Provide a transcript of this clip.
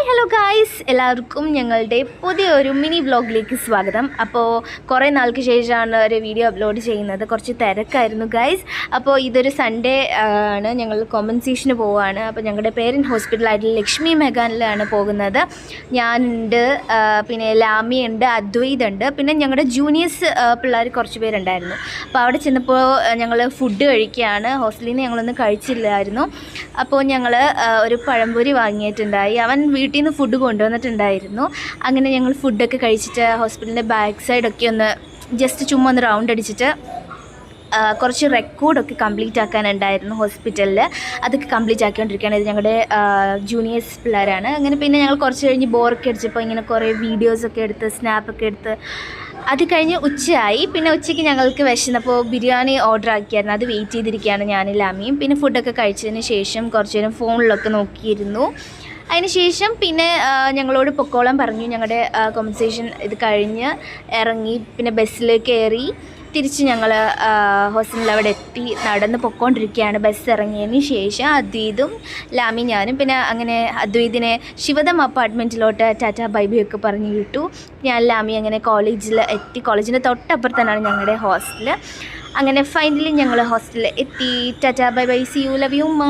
Hello guys, എല്ലാവർക്കും ഞങ്ങളുടെ പുതിയൊരു മിനി വ്ലോഗിലേക്ക് സ്വാഗതം. അപ്പോൾ കുറേ നാൾക്ക് ശേഷമാണ് ഒരു വീഡിയോ അപ്ലോഡ് ചെയ്യുന്നത്. കുറച്ച് തിരക്കായിരുന്നു ഗായ്സ്. അപ്പോൾ ഇതൊരു സൺഡേ ആണ്. ഞങ്ങൾ കോമ്പൻസേഷന് പോവുകയാണ്. അപ്പോൾ ഞങ്ങളുടെ പേരൻറ്റ് ഹോസ്പിറ്റലായിട്ടുള്ള ലക്ഷ്മി മെഗാനിലാണ് പോകുന്നത്. ഞാനുണ്ട്, പിന്നെ ലാമിയുണ്ട്, അദ്വൈത് ഉണ്ട്, പിന്നെ ഞങ്ങളുടെ ജൂനിയേഴ്സ് പിള്ളേർ കുറച്ച് പേരുണ്ടായിരുന്നു. അപ്പോൾ അവിടെ ചെന്നപ്പോൾ ഞങ്ങൾ ഫുഡ് കഴിക്കുകയാണ്. ഹോസ്റ്റലിൽ നിന്ന് ഞങ്ങളൊന്നും കഴിച്ചില്ലായിരുന്നു. അപ്പോൾ ഞങ്ങൾ ഒരു പഴംപൊരി വാങ്ങിയിട്ടുണ്ടായി. അവൻ വീട്ടിൽ നിന്ന് ഫുഡ് കൊണ്ടുവന്നിട്ടുണ്ടായിരുന്നു. അങ്ങനെ ഞങ്ങൾ ഫുഡൊക്കെ കഴിച്ചിട്ട് ഹോസ്പിറ്റലിൻ്റെ ബാക്ക് സൈഡൊക്കെ ഒന്ന് ജസ്റ്റ് ചുമ്മാ ഒന്ന് റൗണ്ട് അടിച്ചിട്ട് കുറച്ച് റെക്കോർഡൊക്കെ കംപ്ലീറ്റ് ആക്കാനുണ്ടായിരുന്നു ഹോസ്പിറ്റലിൽ. അതൊക്കെ കംപ്ലീറ്റ് ആക്കിക്കൊണ്ടിരിക്കുകയാണ്. ഇത് ഞങ്ങളുടെ ജൂനിയേഴ്സ് പിള്ളേരാണ്. അങ്ങനെ പിന്നെ ഞങ്ങൾ കുറച്ച് കഴിഞ്ഞ് ബോറൊക്കെ അടിച്ചപ്പോൾ ഇങ്ങനെ കുറേ വീഡിയോസൊക്കെ എടുത്ത് സ്നാപ്പൊക്കെ എടുത്ത് അത് കഴിഞ്ഞ് ഉച്ചയായി. പിന്നെ ഉച്ചയ്ക്ക് ഞങ്ങൾക്ക് വിശന്നപ്പോൾ ബിരിയാണി ഓർഡർ ആക്കിയായിരുന്നു. അത് വെയിറ്റ് ചെയ്തിരിക്കുകയാണ് ഞാനും ലാമിയും. പിന്നെ ഫുഡൊക്കെ കഴിച്ചതിന് ശേഷം കുറച്ച് നേരം ഫോണിലൊക്കെ നോക്കിയിരുന്നു. അതിന് ശേഷം പിന്നെ ഞങ്ങളോട് പൊക്കോളം പറഞ്ഞു. ഞങ്ങളുടെ കോമ്പൻസേഷൻ ഇത് കഴിഞ്ഞ് ഇറങ്ങി പിന്നെ ബസ്സിൽ കയറി തിരിച്ച് ഞങ്ങൾ ഹോസ്റ്റലിൽ അവിടെ എത്തി നടന്ന് പൊയ്ക്കൊണ്ടിരിക്കുകയാണ്. ബസ് ഇറങ്ങിയതിന് ശേഷം അദ്വൈതും ലാമി ഞാനും പിന്നെ അങ്ങനെ അദ്വൈതിനെ ശിവദം അപ്പാർട്ട്മെൻറ്റിലോട്ട് ടാറ്റാ ബൈ ബൈ ഒക്കെ പറഞ്ഞു വിട്ടു. ഞാൻ ലാമി അങ്ങനെ കോളേജിൽ എത്തി. കോളേജിൻ്റെ തൊട്ടപ്പുറത്താണ് ഞങ്ങളുടെ ഹോസ്റ്റൽ. അങ്ങനെ ഫൈനലി ഞങ്ങൾ ഹോസ്റ്റലിൽ എത്തി. Tata bye bye, see you, love you ഉമ്മ.